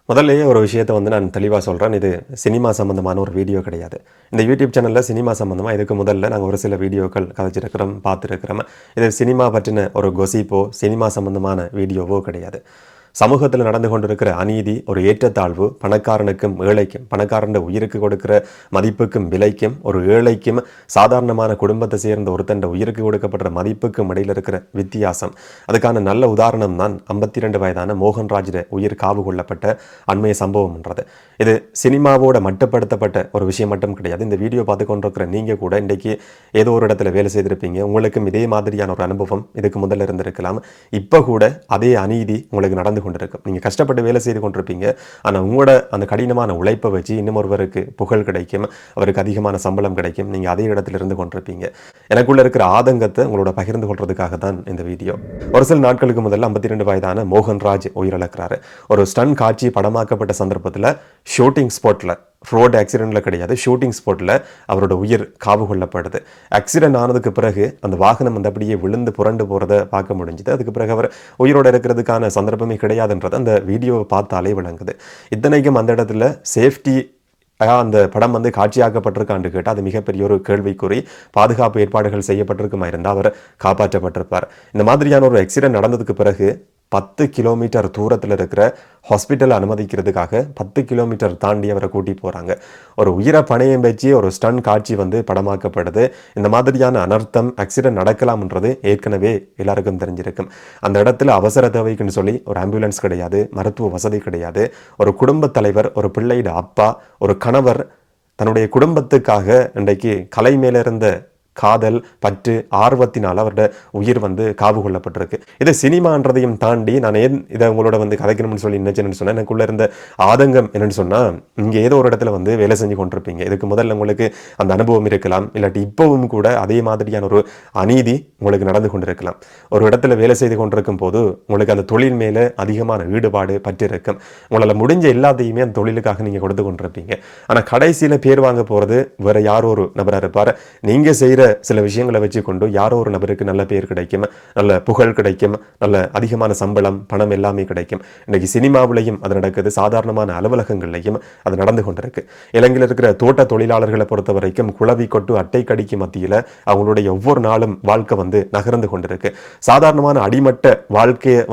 முதல்லயே ஒரு விஷயத்த நான் தெளிவா சொல்றேன். இது சினிமா சம்மந்தமான ஒரு வீடியோ கிடையாது. இந்த யூடியூப் சேனல்ல சினிமா சம்மந்தமா இதுக்கு முதல்ல நாங்க ஒரு சில வீடியோக்கள் கதைச்சிருக்கிறோம், பார்த்துருக்கிறோம். இது சினிமா பற்றின ஒரு கொசிப்போ, சினிமா சம்மந்தமான வீடியோவோ கிடையாது. சமூகத்தில் நடந்து கொண்டிருக்கிற அநீதி, ஒரு ஏற்றத்தாழ்வு, பணக்காரனுக்கும் ஏழைக்கும், பணக்காரன் உயிருக்கு கொடுக்கிற மதிப்புக்கும் விலைக்கும், ஒரு ஏழைக்கும் சாதாரணமான குடும்பத்தை சேர்ந்த ஒருத்தன் உயிருக்கு கொடுக்கப்படுற மதிப்புக்கும் இடையில் இருக்கிற வித்தியாசம். அதுக்கான நல்ல உதாரணம் தான் 52 வயதான மோகன்ராஜ் உயிர் காவு கொள்ளப்பட்ட அண்மைய சம்பவம்ன்றது. இது சினிமாவோட மட்டுப்படுத்தப்பட்ட ஒரு விஷயம் மட்டும் கிடையாது. இந்த வீடியோ பார்த்து கொண்டிருக்கிற நீங்க கூட இன்றைக்கு ஏதோ ஒரு இடத்துல வேலை செய்திருப்பீங்க. உங்களுக்கும் இதே மாதிரியான ஒரு அனுபவம் இதுக்கு முதல்ல இருந்திருக்கலாம். இப்போ கூட அதே அநீதி உங்களுக்கு நடந்து கொண்டிருக்கும். நீங்க கஷ்டப்பட்டு வேலை செய்து கொண்டிருப்பீங்க. ஆனா உங்களோட அந்த கடினமான உழைப்பை வச்சு இன்னும் ஒருவருக்கு புகழ் கிடைக்கும், அவருக்கு அதிகமான சம்பளம் கிடைக்கும். நீங்க அதே இடத்துல இருந்து கொண்டிருப்பீங்க. எனக்குள்ள இருக்கிற ஆதங்கத்தை உங்களோட பகிர்ந்து கொள்றதுக்காக தான் இந்த வீடியோ. ஒரு சில நாட்களுக்கு முதல்ல 52 வயதான மோகன்ராஜ் உயிரிழக்கிறாரு. ஒரு ஸ்டன் காட்சி படமாக்கப்பட்ட சந்தர்ப்பத்தில் ஷூட்டிங் ஸ்பாட்ல, ரோடு ஆக்சிடென்ட்ல கிடையாது, ஷூட்டிங் ஸ்பாட்ல அவரோட உயிர் காவு கொள்ளப்படுது. ஆக்சிடென்ட் ஆனதுக்கு பிறகு அந்த வாகனம் அப்படியே விழுந்து புரண்டு போறதை பார்க்க முடிஞ்சுது. அதுக்கு பிறகு அவர் உயிரோடு இருக்கிறதுக்கான சந்தர்ப்பமே கிடையாதுன்றது அந்த வீடியோவை பார்த்தாலே விளங்குது. இத்தனைக்கும் அந்த இடத்துல சேஃப்டி அந்த படம் காட்சியாக்கப்பட்டிருக்கான்னு கேட்டால் அது மிகப்பெரிய ஒரு கேள்விக்குறி. பாதுகாப்பு ஏற்பாடுகள் செய்யப்பட்டிருக்குமா இருந்தால் அவர் காப்பாற்றப்பட்டிருப்பார். இந்த மாதிரியான ஒரு ஆக்சிடென்ட் நடந்ததுக்கு பிறகு 10 கிலோமீட்டர் தூரத்தில் இருக்கிற ஹாஸ்பிட்டல் அனுமதிக்கிறதுக்காக 10 கிலோமீட்டர் தாண்டி அவரை கூட்டி போகிறாங்க. ஒரு உயிரை பணையம் வச்சு ஒரு ஸ்டன் காட்சி படமாக்கப்படுது. இந்த மாதிரியான அனர்த்தம் ஆக்சிடென்ட் நடக்கலாம்ன்றது ஏற்கனவே எல்லாருக்கும் தெரிஞ்சிருக்கும். அந்த இடத்துல அவசர தேவைக்குன்னு சொல்லி ஒரு ஆம்புலன்ஸ் கிடையாது, மருத்துவ வசதி கிடையாது. ஒரு குடும்பத் தலைவர், ஒரு பிள்ளையோட அப்பா, ஒரு கணவர் தன்னுடைய குடும்பத்துக்காக இன்றைக்கு கலை மேல இருந்த காதல், பற்று, ஆர்வத்தினால் அவரோட உயிர் காவு கொள்ளப்பட்டிருக்கு. இது சினிமான்றதையும் தாண்டி நான் ஏன் இதை உங்களோட கதைக்கணும்னு சொல்லி நினைச்சேன்னு சொன்னேன். எனக்குள்ள இருந்த ஆதங்கம் என்னன்னு சொன்னா, இங்க ஏதோ ஒரு இடத்துல வேலை செஞ்சு கொண்டிருப்பீங்க. இதுக்கு முதல்ல உங்களுக்கு அந்த அனுபவம் இருக்கலாம், இல்லாட்டி இப்பவும் கூட அதே மாதிரியான ஒரு அநீதி உங்களுக்கு நடந்து கொண்டிருக்கலாம். ஒரு இடத்துல வேலை செய்து கொண்டிருக்கும் போது உங்களுக்கு அந்த தொழில் மேல அதிகமான ஈடுபாடு, பற்று இருக்கும். உங்களால் முடிஞ்ச எல்லாத்தையுமே அந்த தொழிலுக்காக நீங்க கொடுத்து கொண்டிருப்பீங்க. ஆனா கடைசியில பேர் வாங்க போறது வேற யாரோ ஒரு நபரா இருப்பார். நீங்க செய்யற சில விஷயங்களை வச்சுக்கொண்டு யாரோ ஒரு நபருக்கு நல்ல பேர் கிடைக்கும், நல்ல புகழ் கிடைக்கும், நல்ல அதிகமான சம்பளம், பணம் எல்லாமே கிடைக்கும். இன்னைக்கு சினிமாவிலையும் அது நடக்குது, சாதாரணமான அலுவலகங்கள்லையும் அது நடந்து கொண்டிருக்கு. இலங்கையில் இருக்கிற தோட்ட தொழிலாளர்களை பொறுத்த வரைக்கும் குளவி கொட்டு அட்டை கடிக்கு மத்தியில் அவங்களுடைய ஒவ்வொரு நாளும் வாழ்க்கை நகர்ந்து கொண்டிருக்கு. சாதாரணமான அடிமட்ட வாழ்க்கையை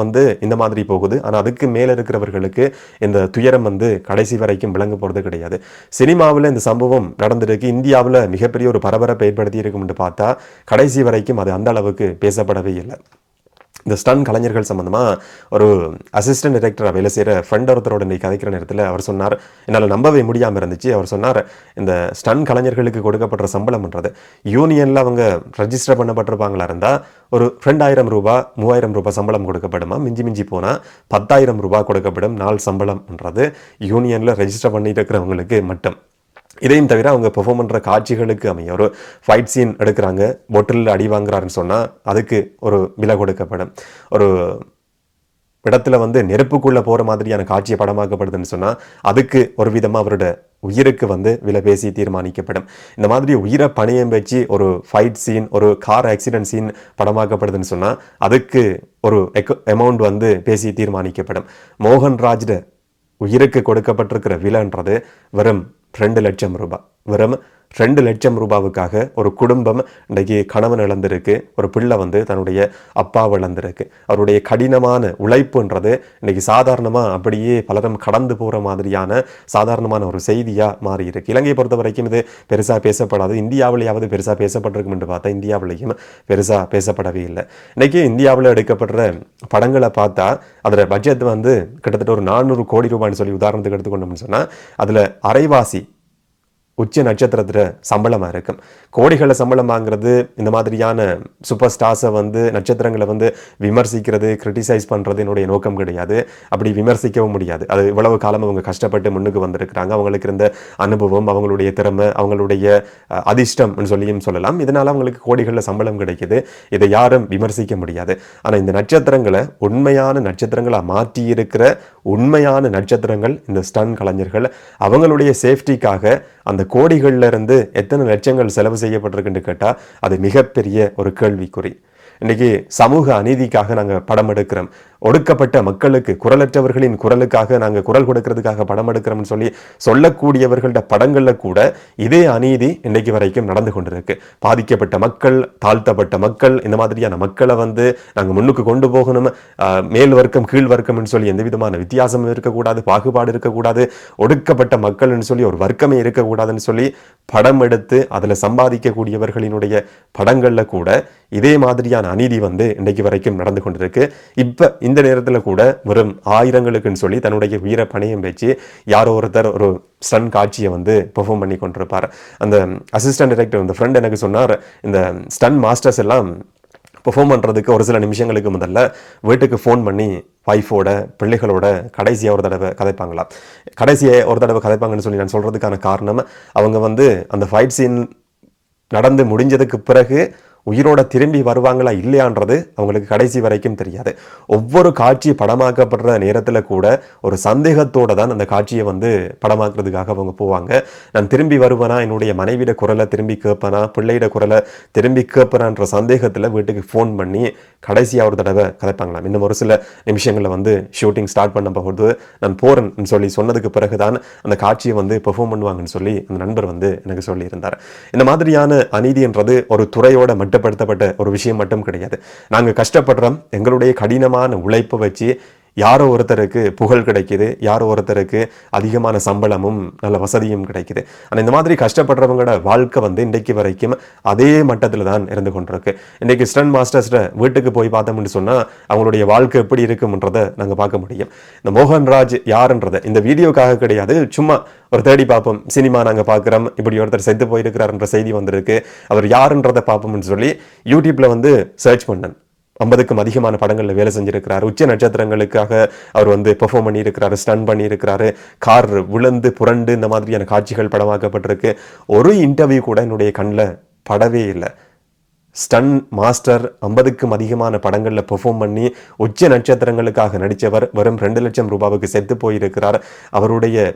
இந்த மாதிரி போகுது. ஆனால் அதுக்கு மேல இருக்கிறவர்களுக்கு இந்த துயரம் கடைசி வரைக்கும் விளங்க போறது கிடையாது. சினிமாவில் இந்த சம்பவம் நடந்திருக்கு. இந்தியாவில் மிகப்பெரிய ஒரு பரபரப்பை ஏற்படுத்தி இருக்கும் பார்த்தா கடைசி வரைக்கும் அது அந்த அளவுக்கு பேசப்படவே இல்லை. இந்த ஸ்டன் கலைஞர்கள் சம்பந்தமா ஒரு அசிஸ்டன்ட் டைரக்டராக வேலை செய்கிற ஃப்ரெண்ட் ஒருத்தரோட இன்னைக்கு கதைக்கிற நேரத்தில் அவர் சொன்னார், என்னால் நம்பவே முடியாமல் இருந்துச்சு. அவர் சொன்னார், இந்த ஸ்டன் கலைஞர்களுக்கு கொடுக்கப்படுற சம்பளம்ன்றது யூனியனில் அவங்க ரெஜிஸ்டர் பண்ணப்பட்டிருப்பாங்களா இருந்தால் ஒரு 2000 ரூபாய் 3000 ரூபாய் சம்பளம் கொடுக்கப்படுமா, மிஞ்சி மிஞ்சி போனால் 10,000 ரூபாய் கொடுக்கப்படும் நாள் சம்பளம்ன்றது யூனியனில் ரெஜிஸ்டர் பண்ணிட்டு இருக்கிறவங்களுக்கு மட்டும். இதையும் தவிர அவங்க பெர்ஃபார்ம் பண்ணுற காட்சிகளுக்கு அமைய ஒரு ஃபைட் சீன் எடுக்கிறாங்க, பொட்டிலில் அடி வாங்குறாருன்னு சொன்னால் அதுக்கு ஒரு விலை கொடுக்கப்படும். ஒரு இடத்துல நெருப்புக்குள்ளே போகிற மாதிரியான காட்சியை படமாக்கப்படுதுன்னு சொன்னால் அதுக்கு ஒரு விதமாக அவரோட உயிருக்கு விலை பேசி தீர்மானிக்கப்படும். இந்த மாதிரி உயிரை பணியம் வச்சு ஒரு ஃபைட் சீன், ஒரு கார் ஆக்சிடென்ட் சீன் படமாக்கப்படுதுன்னு சொன்னால் அதுக்கு ஒரு அமௌண்ட் பேசி தீர்மானிக்கப்படும். மோகன்ராஜ் உயிருக்கு கொடுக்கப்பட்டிருக்கிற விலைன்றது வெறும் 2 லட்சம் ரூபாய். வெறும் 2 லட்சம் ரூபாவுக்காக ஒரு குடும்பம் இன்றைக்கு கணவன் இழந்திருக்கு, ஒரு பிள்ளை தன்னுடைய அப்பாவை இழந்திருக்கு. அவருடைய கடினமான உழைப்புன்றது இன்னைக்கு சாதாரணமாக அப்படியே பலரும் கடந்து போகிற மாதிரியான சாதாரணமான ஒரு செய்தியாக மாறி இருக்கு. இலங்கையை பொறுத்த வரைக்கும் இது பெருசாக பேசப்படாது. இந்தியாவிலேயாவது பெருசாக பேசப்பட்டிருக்கும் என்று பார்த்தா இந்தியாவிலையும் பெருசாக பேசப்படவே இல்லை. இன்னைக்கு இந்தியாவில் எடுக்கப்படுற படங்களை பார்த்தா அதோட பட்ஜெட் கிட்டத்தட்ட ஒரு 400 கோடி ரூபாய்னு சொல்லி உதாரணத்துக்கு எடுத்துக்கொண்டோம்னு சொன்னால் அதில் அரைவாசி உச்ச நட்சத்திரத்துல சம்பளமா இருக்கும். கோடிகளை சம்பளம் வாங்குறது, இந்த மாதிரியான சூப்பர் ஸ்டார்ஸை நட்சத்திரங்களை விமர்சிக்கிறது, கிரிட்டிசைஸ் பண்றது என்னுடைய நோக்கம் கிடையாது. அப்படி விமர்சிக்கவும் முடியாது. அது இவ்வளவு காலம் அவங்க கஷ்டப்பட்டு முன்னுக்கு வந்திருக்கிறாங்க. அவங்களுக்கு இருந்த அனுபவம், அவங்களுடைய திறமை, அவங்களுடைய அதிர்ஷ்டம் சொல்லியும் சொல்லலாம். இதனால அவங்களுக்கு கோடிகளில் சம்பளம் கிடைக்குது. இதை யாரும் விமர்சிக்க முடியாது. ஆனா இந்த நட்சத்திரங்களை உண்மையான நட்சத்திரங்களா மாற்றி இருக்கிற உண்மையான நட்சத்திரங்கள் இந்த ஸ்டன் கலைஞர்கள். அவங்களுடைய சேஃப்டிக்காக அந்த கோடிகள்ல இருந்து எத்தனை லட்சங்கள் செலவு செய்யப்பட்டிருக்குன்னு கேட்டால் அது மிகப்பெரிய ஒரு கேள்விக்குறி. இன்னைக்கு சமூக அநீதிக்காக நாங்கள் படம் எடுக்கிறோம். ஒடுக்கப்பட்ட மக்களுக்கு, குரலற்றவர்களின் குரலுக்காக நாங்கள் குரல் கொடுக்கறதுக்காக படம் எடுக்கிறோம்னு சொல்லி சொல்லக்கூடியவர்களோட படங்கள்ல கூட இதே அநீதி இன்னைக்கு வரைக்கும் நடந்து கொண்டிருக்கு. பாதிக்கப்பட்ட மக்கள், தாழ்த்தப்பட்ட மக்கள், இந்த மாதிரியான மக்களை வந்து நாங்கள் முன்னுக்கு கொண்டு போகணும், மேல் வர்க்கம் கீழ் வர்க்கம்னு சொல்லி எந்த விதமான வித்தியாசமும் இருக்கக்கூடாது, பாகுபாடு இருக்கக்கூடாது, ஒடுக்கப்பட்ட மக்கள்னு சொல்லி ஒரு வர்க்கமே இருக்கக்கூடாதுன்னு சொல்லி படம் எடுத்து அதில் சம்பாதிக்கக்கூடியவர்களினுடைய படங்கள்ல கூட இதே மாதிரியான அநீதி வந்து இன்னைக்கு வரைக்கும் நடந்து கொண்டிருக்கு. இப்ப இந்த நேரத்தில் கூட வெறும் ஆயிரங்களுக்குன்னு சொல்லி தன்னுடைய உயிரை பணையம் வச்சு யாரோ ஒருத்தர் ஒரு ஸ்டன் காட்சியை வந்து பெர்ஃபார்ம் பண்ணி கொண்டிருப்பார். அந்த அசிஸ்டன்ட் டைரக்டர், அந்த ஃப்ரெண்ட் எனக்கு சொன்னார், இந்த ஸ்டன் மாஸ்டர்ஸ் எல்லாம் பெர்ஃபார்ம் பண்ணுறதுக்கு ஒரு சில நிமிஷங்களுக்கு முதல்ல வீட்டுக்கு ஃபோன் பண்ணி ஒய்ஃபோட, பிள்ளைகளோட கடைசியாக ஒரு தடவை கதைப்பாங்களாம். கடைசியாக ஒரு தடவை கதைப்பாங்கன்னு சொல்லி நான் சொல்கிறதுக்கான காரணம், அவங்க வந்து அந்த ஃபைட் சீன் நடந்து முடிஞ்சதுக்கு பிறகு உயிரோட திரும்பி வருவாங்களா இல்லையான்றது அவங்களுக்கு கடைசி வரைக்கும் தெரியாது. ஒவ்வொரு காட்சி படமாக்கப்படுற நேரத்தில் கூட ஒரு சந்தேகத்தோடு தான் அந்த காட்சியை வந்து படமாக்குறதுக்காக அவங்க போவாங்க. நான் திரும்பி வருவேனா, என்னுடைய மனைவியோட குரலை திரும்பி கேட்பேனா, பிள்ளையிட குரலை திரும்பி கேட்பேனான்ற சந்தேகத்தில் வீட்டுக்கு ஃபோன் பண்ணி கடைசியாக ஒரு தடவை கதைப்பாங்களாம். இன்னும் ஒரு சில நிமிஷங்களில் வந்து ஷூட்டிங் ஸ்டார்ட் பண்ண போது நான் போகிறேன்னு சொல்லி சொன்னதுக்கு பிறகுதான் அந்த காட்சியை வந்து பெர்ஃபார்ம் பண்ணுவாங்கன்னு சொல்லி அந்த நண்பர் வந்து எனக்கு சொல்லியிருந்தார். இந்த மாதிரியான அநீதின்றது ஒரு துறையோட மட்டுப்படுத்தப்பட்ட ஒரு விஷயம் மட்டும் கிடையாது. நாங்கள் கஷ்டப்படுறோம், எங்களுடைய கடினமான உழைப்பை வச்சு யாரோ ஒருத்தருக்கு புகழ் கிடைக்குது, யாரோ ஒருத்தருக்கு அதிகமான சம்பளமும் நல்ல வசதியும் கிடைக்குது. ஆனால் இந்த மாதிரி கஷ்டப்படுறவங்களோட வாழ்க்கை வந்து இன்றைக்கு வரைக்கும் அதே மட்டத்தில் தான் இருந்து கொண்டிருக்கு. இன்றைக்கு ஸ்டன் மாஸ்டர்ஸ்ட வீட்டுக்கு போய் பார்த்தோம்னு சொன்னால் அவங்களுடைய வாழ்க்கை எப்படி இருக்கும்ன்றதை நாங்கள் பார்க்க முடியும். இந்த மோகன்ராஜ் யாருன்றதை இந்த வீடியோக்காக கிடையாது, சும்மா ஒரு தேடி பார்ப்போம், சினிமா நாங்கள் பார்க்குறோம், இப்படி ஒருத்தர் செத்து போயிருக்கிறாருன்ற செய்தி வந்திருக்கு, அவர் யாருன்றதை பார்ப்போம்னு சொல்லி யூடியூப்பில் வந்து சர்ச் பண்ணேன். 50க்கும் அதிகமான படங்களில் வேலை செஞ்சிருக்கிறாரு. உச்ச நட்சத்திரங்களுக்காக அவர் வந்து பெர்ஃபார்ம் பண்ணியிருக்கிறாரு, ஸ்டன் பண்ணியிருக்கிறாரு, கார் விழுந்து புரண்டு இந்த மாதிரியான காட்சிகள் படமாக்கப்பட்டிருக்கு. ஒரு இன்டர்வியூ கூட என்னுடைய கண்ணில் படவே இல்லை. ஸ்டன் மாஸ்டர் 50க்கும் அதிகமான படங்களில் பெர்ஃபார்ம் பண்ணி உச்ச நட்சத்திரங்களுக்காக நடித்தவர் வெறும் 2 லட்சம் ரூபாவுக்கு செத்து போயிருக்கிறார். அவருடைய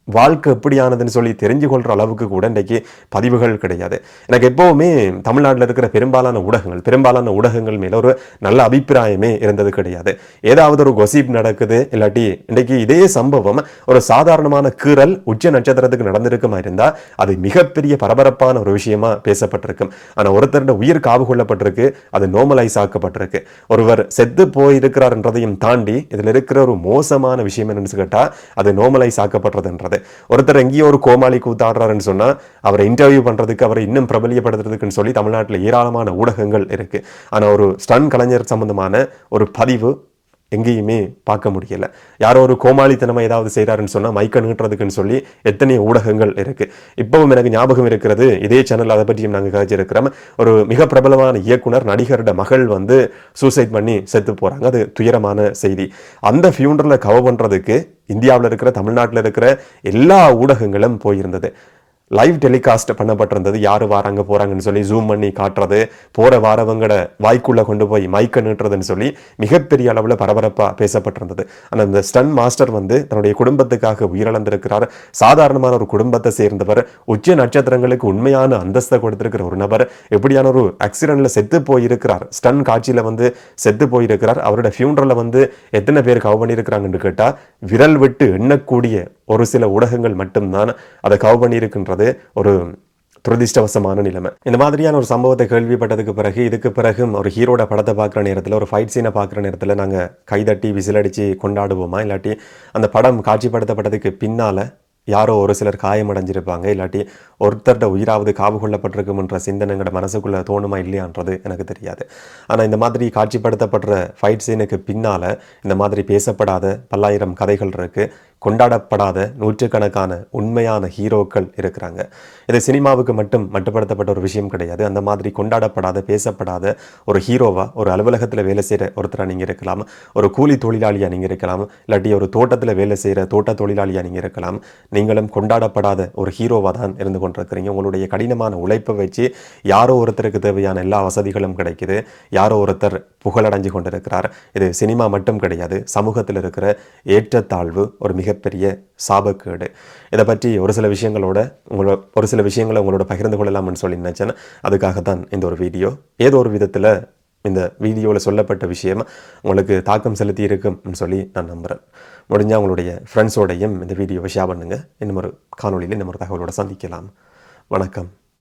வாழ்க்கை எப்படியானதுன்னு சொல்லி தெரிஞ்சு கொள்கிற அளவுக்கு கூட இன்றைக்கு பதிவுகள் கிடையாது. எனக்கு எப்போவுமே தமிழ்நாட்டில் இருக்கிற பெரும்பாலான ஊடகங்கள் மேலே ஒரு நல்ல அபிப்பிராயமே இருந்தது கிடையாது. ஏதாவது ஒரு கொசிப் நடக்குது, இல்லாட்டி இன்றைக்கு இதே சம்பவம் ஒரு சாதாரணமான கீறல் உச்ச நட்சத்திரத்துக்கு நடந்திருக்குமா இருந்தால் அது மிகப்பெரிய பரபரப்பான ஒரு விஷயமா பேசப்பட்டிருக்கும். ஆனால் ஒருத்தருடைய உயிர் காவு கொள்ளப்பட்டிருக்கு, அது நார்மலைஸ் ஆக்கப்பட்டிருக்கு. ஒருவர் செத்து போயிருக்கிறார்ன்றதையும் தாண்டி இதில் இருக்கிற ஒரு மோசமான விஷயம் என்னன்னு கேட்டால் அது நார்மலைஸ் ஆக்கப்படுறதுன்றது. ஒருத்தர் எங்கேயோ ஒரு கோமாளி கூத்தாடுறாருன்னு சொன்னா அவரை இன்டர்வியூ பண்றதுக்கு, அவரை இன்னும் பிரபலியப்படுத்துறதுக்குன்னு சொல்லி தமிழ்நாட்டில் ஏராளமான ஊடகங்கள் இருக்கு. ஆனா ஒரு ஸ்டன் கலைஞர் சம்பந்தமான ஒரு பதிவு எங்கேயுமே பார்க்க முடியல. யாரோ ஒரு கோமாளித்தனமா ஏதாவது செய்கிறாருன்னு சொன்னால் மைக்க நீட்டுறதுக்குன்னு சொல்லி எத்தனை ஊடகங்கள் இருக்கு. இப்பவும் எனக்கு ஞாபகம் இருக்கிறது, இதே சேனல் அதை பற்றியும் நாங்கள் கழிச்சிருக்கிறோம். ஒரு மிக பிரபலமான இயக்குனர் நடிகரோட மகள் வந்து சூசைட் பண்ணி செத்து போறாங்க. அது துயரமான செய்தி. அந்த ஃபியூனரலை கவர் பண்றதுக்கு இந்தியாவில் இருக்கிற, தமிழ்நாட்டில் இருக்கிற எல்லா ஊடகங்களும் போயிருந்தது. லைவ் டெலிகாஸ்ட் பண்ணப்பட்டிருந்தது. யார் வாராங்க போறாங்கன்னு சொல்லி ஜூம் பண்ணி காட்டுறது, போற வாரவங்கட வாய்க்குள்ள கொண்டு போய் மைக்க நீட்டுறதுன்னு சொல்லி மிகப்பெரிய அளவில் பரபரப்பா பேசப்பட்டிருந்தது. ஆனால் இந்த ஸ்டன் மாஸ்டர் வந்து தன்னுடைய குடும்பத்துக்காக உயிரிழந்திருக்கிறார். சாதாரணமான ஒரு குடும்பத்தை சேர்ந்தவர், உச்ச நட்சத்திரங்களுக்கு உண்மையான அந்தஸ்தை கொடுத்திருக்கிற ஒரு நபர் எப்படியான ஒரு ஆக்சிடென்ட்ல செத்து போயிருக்கிறார், ஸ்டன் காட்சியில வந்து செத்து போயிருக்கிறார். அவரோட ஃபியூனரலை வந்து எத்தனை பேர் கவர் பண்ணியிருக்கிறாங்கன்னு கேட்டா விரல் விட்டு எண்ணக்கூடிய ஒரு சில ஊடகங்கள் மட்டும்தான் அதை கவர் பண்ணியிருக்கின்றது. ஒரு துரதிஷ்டவசமான நிலைமை. இந்த மாதிரியான ஒரு சம்பவத்தை கேள்விப்பட்டதுக்கு பிறகு, இதுக்கு பிறகு ஒரு ஹீரோட படத்தை பார்க்குற நேரத்தில், ஒரு ஃபைட் சீனை பார்க்குற நேரத்தில் நாங்கள் கைதட்டி விசிலடிச்சு கொண்டாடுவோமா, இல்லாட்டி அந்த படம் காட்சிப்படுத்தப்பட்டதுக்கு பின்னால் யாரோ ஒரு சிலர் காயமடைஞ்சிருப்பாங்க, இல்லாட்டி ஒருத்தர்கிட்ட உயிராவது காவு கொள்ளப்பட்டிருக்கும்ன்ற சிந்தனைங்களோட மனசுக்குள்ளே தோணுமா இல்லையான்றது எனக்கு தெரியாது. ஆனால் இந்த மாதிரி காட்சிப்படுத்தப்படுற ஃபைட் சீனுக்கு பின்னால் இந்த மாதிரி பேசப்படாத பல்லாயிரம் கதைகள் இருக்குது, கொண்டாடப்படாத நூற்றுக்கணக்கான உண்மையான ஹீரோக்கள் இருக்கிறாங்க. இது சினிமாவுக்கு மட்டுப்படுத்தப்பட்ட ஒரு விஷயம் கிடையாது. அந்த மாதிரி கொண்டாடப்படாத, பேசப்படாத ஒரு ஹீரோவா, ஒரு அலுவலகத்தில் வேலை செய்கிற ஒருத்தராக நீங்கள் இருக்கலாம், ஒரு கூலி தொழிலாளியாக நீங்கள் இருக்கலாம், இல்லாட்டி ஒரு தோட்டத்தில் வேலை செய்கிற தோட்ட தொழிலாளியாக நீங்கள் இருக்கலாம். நீங்களும் கொண்டாடப்படாத ஒரு ஹீரோவாக தான் இருந்து கொண்டிருக்கிறீங்க. உங்களுடைய கடினமான உழைப்பை வச்சு யாரோ ஒருத்தருக்கு தேவையான எல்லா வசதிகளும் கிடைக்குது, யாரோ ஒருத்தர் புகழடைஞ்சு கொண்டிருக்கிறார். இது சினிமா மட்டும் கிடையாது, சமூகத்தில் இருக்கிற ஏற்றத்தாழ்வு ஒரு மிகப்பெரிய சாபக்கேடு. இதை பற்றி ஒரு சில விஷயங்களை உங்களோட பகிர்ந்து கொள்ளலாம்னு சொல்லி நினைச்சேன். அதுக்காகத்தான் இந்த ஒரு வீடியோ. ஏதோ ஒரு விதத்தில் இந்த வீடியோவில் சொல்லப்பட்ட விஷயம் உங்களுக்கு தாக்கம் செலுத்தி இருக்கும்னு சொல்லி நான் நம்புகிறேன். முடிஞ்சால் உங்களுடைய ஃப்ரெண்ட்ஸோடையும் இந்த வீடியோவை ஷேர் பண்ணுங்கள். இன்னும் ஒரு காணொலியில் இன்னும் ஒரு தகவலோடு சந்திக்கலாம். வணக்கம்.